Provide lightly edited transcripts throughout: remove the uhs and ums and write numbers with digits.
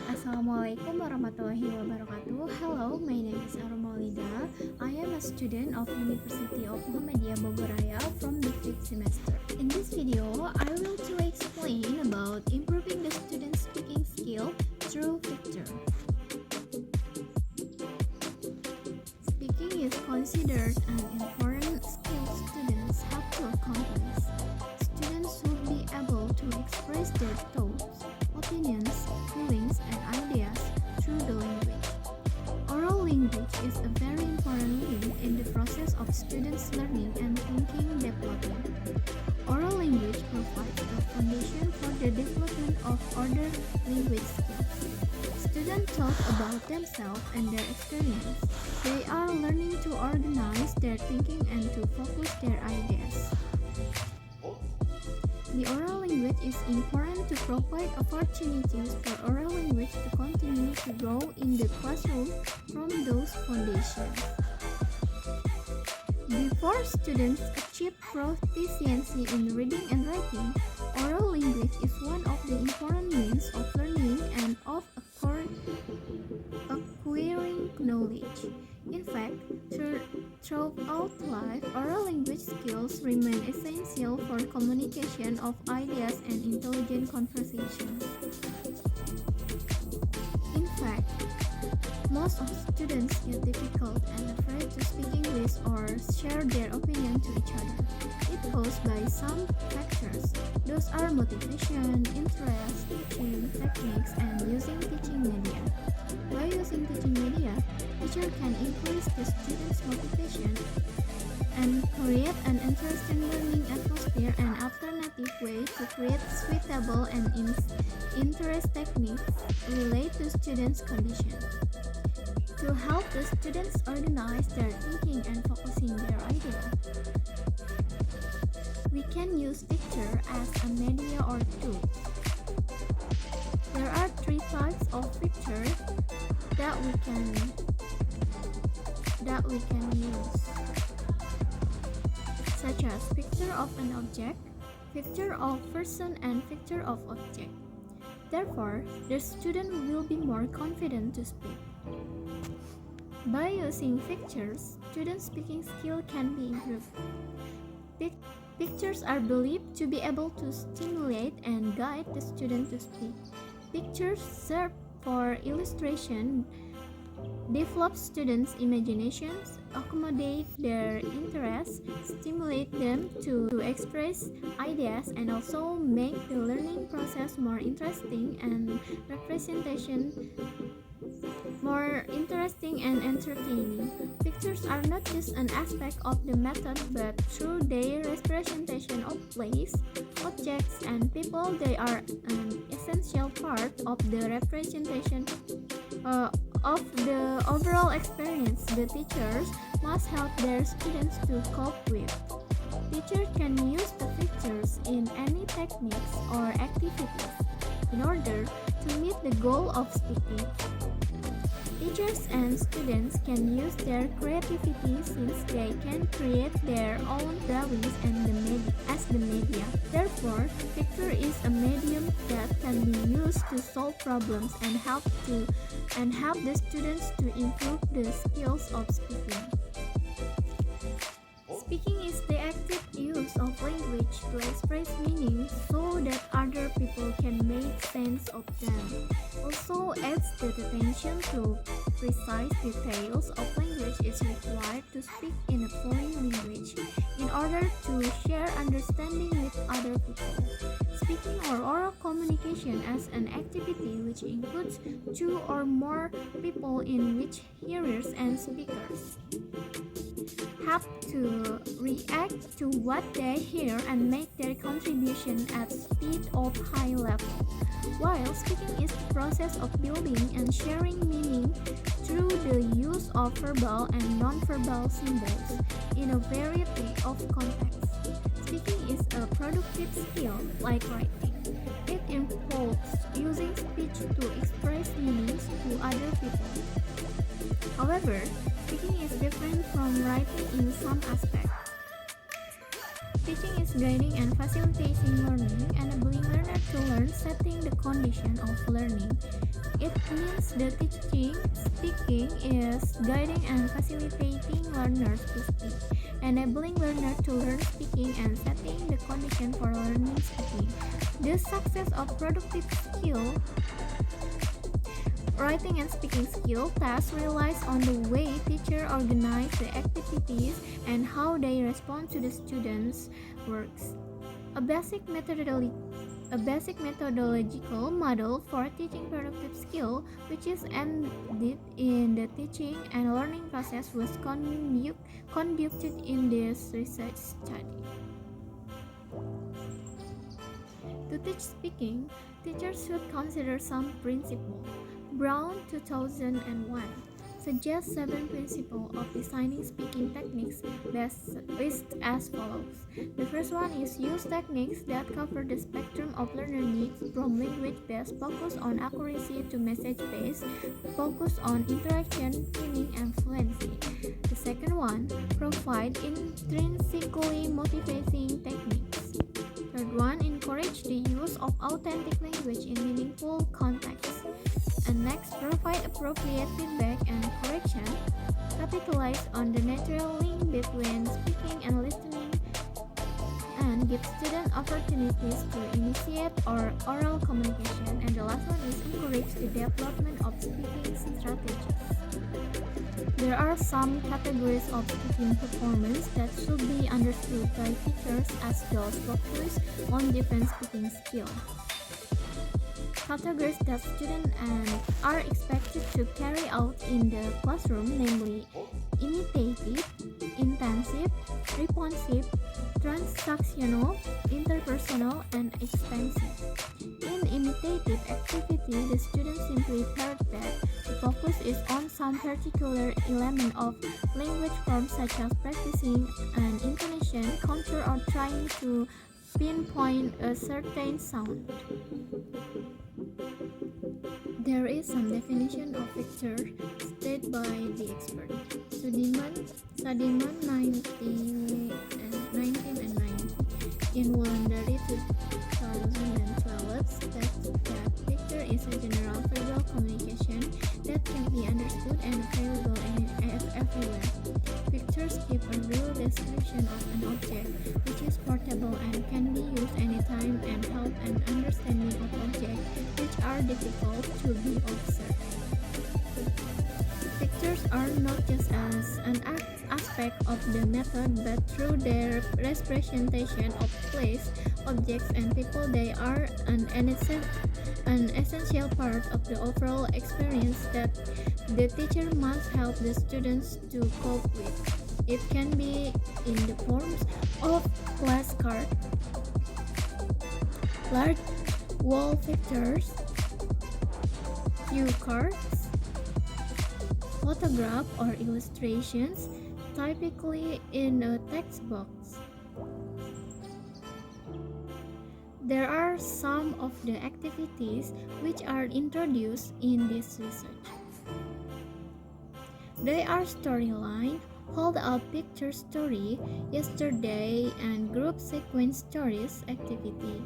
Assalamualaikum warahmatullahi wabarakatuh. Hello, my name is Armolida. I am a student of University of Muhammadiyah Bogoraya from the 5th semester. In this video, I will to explain about improving the student speaking skill through picture. Speaking is considered an important skill students have to accomplish. Students should be able to express their thoughts, opinions, feelings, and ideas through the language. Oral language is a very important link in the process of students' learning and thinking development. Oral language provides a foundation for the development of other language skills. Students talk about themselves and their experience. They are learning to organize their thinking and to focus their ideas. The oral language is important to provide opportunities for oral language to continue to grow in the classroom from those foundations. Before students achieve proficiency in reading and writing, oral language is one of the important means of learning and of acquiring knowledge. In fact, throughout life, oral language skills remain essential for communication of ideas and intelligent conversation. In fact, most of students get difficult and afraid to speak English or share their opinion to each other. It caused by some factors. Those are motivation, interest, teaching techniques, and using teaching media. By using teaching media, teacher can increase the students' motivation and create an interesting learning atmosphere and alternative way to create suitable and interest techniques relate to students' condition. To help the students organize their thinking and focusing their idea, we can use picture as a media or tool. There are three types of picture that we can use, such as picture of an object, picture of person, and picture of object. Therefore, the student will be more confident to speak. By using pictures, student speaking skill can be improved. Pictures are believed to be able to stimulate and guide the student to speak. Pictures serve for illustration, develop students' imaginations, accommodate their interests, stimulate them to express ideas, and also make the learning process more interesting and entertaining. Pictures are not just an aspect of the method, but through their representation of place, objects, and people, they are an essential part of the representation of the overall experience the teachers must help their students to cope with. Teachers can use the pictures in any techniques or activities in order to meet the goal of speaking. Teachers and students can use their creativity since they can create their own drawings as the media. Therefore, picture is a medium that can be used to solve problems and help the students to improve the skills of speaking. Speaking is the active use of language to express meaning so that other people can make sense of them. Also adds the attention to precise details of language is required to speak in a foreign language in order to share understanding with other people. Speaking or oral communication as an activity which includes two or more people in which hearers and speakers have to react to what they hear and make their contribution at speed of high level. While speaking is the process of building and sharing meaning through the use of verbal and non-verbal symbols in a variety of contexts. Speaking is a productive skill like writing. It involves using speech to express meanings to other people. However, speaking is different from writing in some aspects. Speaking Speaking is guiding and facilitating learning, enabling learner to learn, setting the condition of learning. It means the speaking is guiding and facilitating learners to speak, enabling learner to learn speaking and setting the condition for learning speaking. The success of productive skill writing and speaking skill tests relies on the way teachers organize the activities and how they respond to the students' works. A basic methodological model for teaching productive skill, which is embedded in the teaching and learning process, was conducted in this research study. To teach speaking, teachers should consider some principles. Brown 2001 suggests 7 principles of designing speaking techniques best as follows. The first one is use techniques that cover the spectrum of learner needs, from language-based focus on accuracy to message-based focus on interaction, meaning, and fluency. The second one, provide intrinsically motivating techniques. Third one, encourage the use of authentic language in meaningful contexts. And next, provide appropriate feedback and correction. Capitalize on the natural link between speaking and listening, and give students opportunities to initiate or oral communication. And the last one is encourage the development of speaking strategies. There are some categories of speaking performance that should be understood by teachers as those focused on different speaking skills. Categories that students are expected to carry out in the classroom, namely imitative, intensive, responsive, transactional, interpersonal, and expansive. In imitative activity, the student simply heard that the focus is on some particular element of language form, such as practicing an intonation, contour, or trying to pinpoint a certain sound. There is some definition of picture stated by the expert. Sudiman 19 and 90 in Wulandari 2012 states that picture is a general verbal communication that can be understood and available everywhere. Pictures give a real description of an object, which is portable and can be used anytime and help an understanding of objects which are difficult to be observed. Pictures are not just as an aspect of the method, but through their representation of place, objects, and people, they are an essential part of the overall experience that the teacher must help the students to cope with. It can be in the forms of flashcards, large wall pictures, cue cards, photograph or illustrations, typically in a text box. There are some of the activities which are introduced in this research. They are storyline, hold up picture story, yesterday, and group sequence stories activity.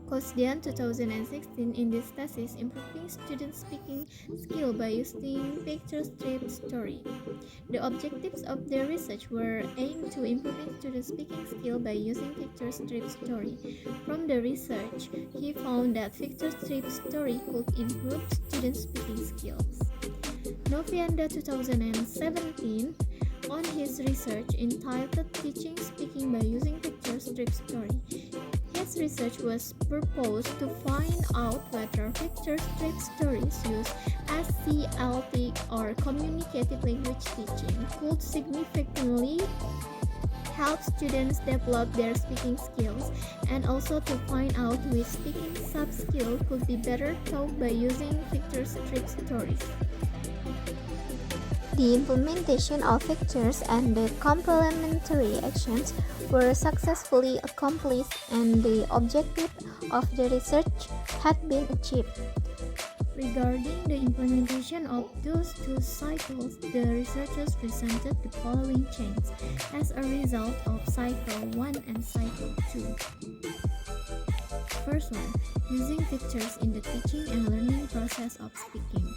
Kosdian 2016 in this thesis, improving student speaking skill by using picture strip story. The objectives of the research were aimed to improving student speaking skill by using picture strip story. From the research, he found that picture strip story could improve student speaking skills. Novianda 2017 on his research entitled Teaching Speaking by Using Picture Strip Story. His research was proposed to find out whether picture strip stories used as CLT or communicative language teaching could significantly help students develop their speaking skills, and also to find out which speaking sub-skill could be better taught by using picture strip stories. The implementation of pictures and the complementary actions were successfully accomplished, and the objective of the research had been achieved. Regarding the implementation of those two cycles, the researchers presented the following changes as a result of cycle 1 and cycle 2. First one, using pictures in the teaching and learning process of speaking.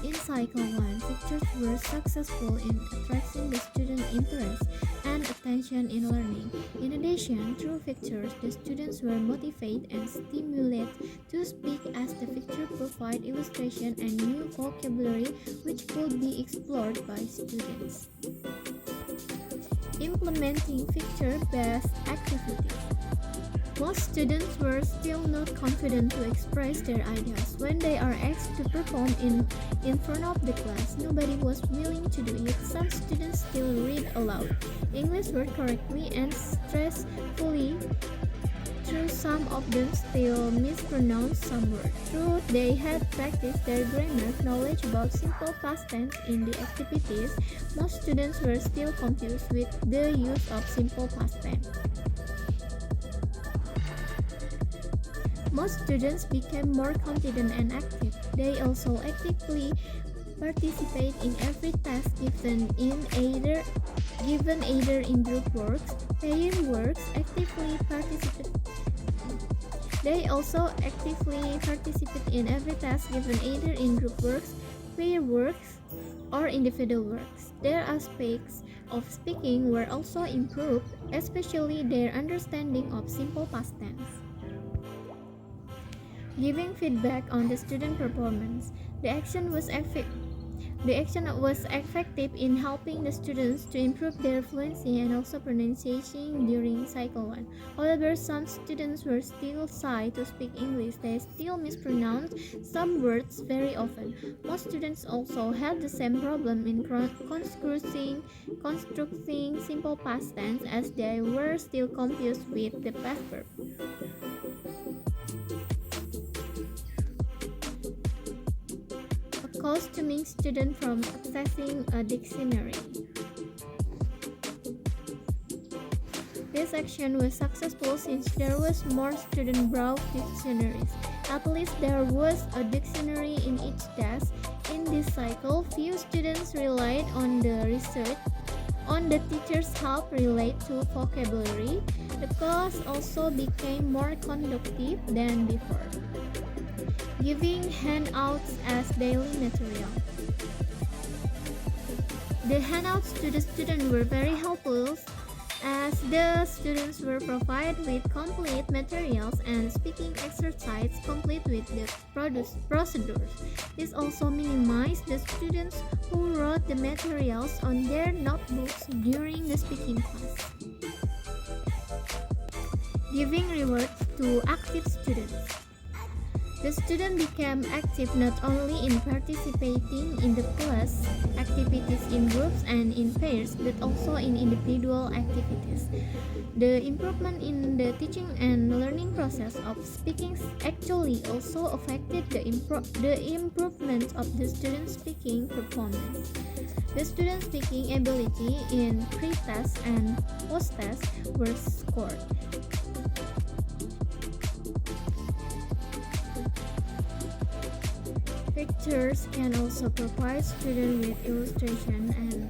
In cycle 1, pictures were successful in attracting the student interest and attention in learning. In addition, through pictures, the students were motivated and stimulated to speak as the picture provide illustration and new vocabulary which could be explored by students. Implementing picture-based activities. Most students were still not confident to express their ideas. When they are asked to perform in front of the class, nobody was willing to do it. Some students still read aloud English word correctly and stressfully. True, some of them still mispronounce some words. True, they had practiced their grammar knowledge about simple past tense in the activities. Most students were still confused with the use of simple past tense. Most students became more confident and active. They also actively participate in every task given either in group works, pair works, They also actively participate in every task given either in group works, pair works, or individual works. Their aspects of speaking were also improved, especially their understanding of simple past tense. Giving feedback on the student performance. The action was effective in helping the students to improve their fluency and also pronunciation during cycle 1. However, some students were still shy to speak English. They still mispronounced some words very often. Most students also had the same problem in constructing simple past tense as they were still confused with the past verb. Costuming students from accessing a dictionary. This action was successful since there was more student browse dictionaries. At least there was a dictionary in each desk. In this cycle, few students relied on the research on the teacher's help relate to vocabulary. The class also became more conducive than before. Giving handouts as daily material. The handouts to the students were very helpful as the students were provided with complete materials and speaking exercise complete with the procedures. This also minimized the students who wrote the materials on their notebooks during the speaking class. Giving rewards to active students. The student became active not only in participating in the class activities in groups and in pairs, but also in individual activities. The improvement in the teaching and learning process of speaking actually also affected the improvement of the student speaking performance. The student speaking ability in pre-test and post-test were scored. Pictures can also provide students with illustration and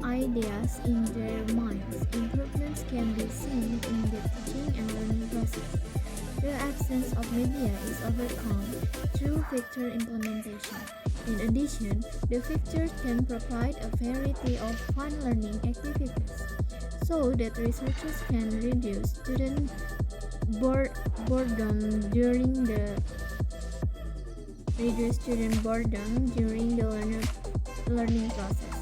ideas in their minds. Improvements can be seen in the teaching and learning process. The absence of media is overcome through picture implementation. In addition, the pictures can provide a variety of fun learning activities, so that researchers can reduce student boredom during the learning process.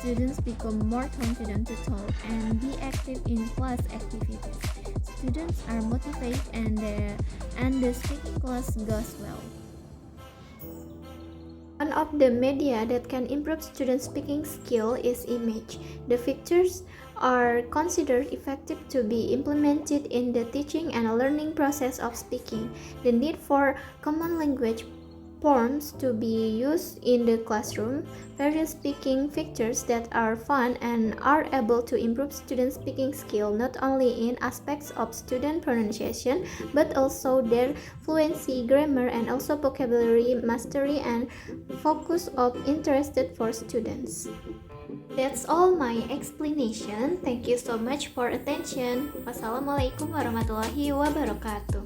Students become more confident to talk and be active in class activities. Students are motivated and the speaking class goes well. One of the media that can improve student speaking skill is image. The pictures are considered effective to be implemented in the teaching and learning process of speaking. The need for common language forms to be used in the classroom, various speaking features that are fun and are able to improve students' speaking skill not only in aspects of student pronunciation but also their fluency, grammar, and also vocabulary mastery and focus of interested for students. That's all my explanation. Thank you so much for attention. Wassalamualaikum warahmatullahi wabarakatuh.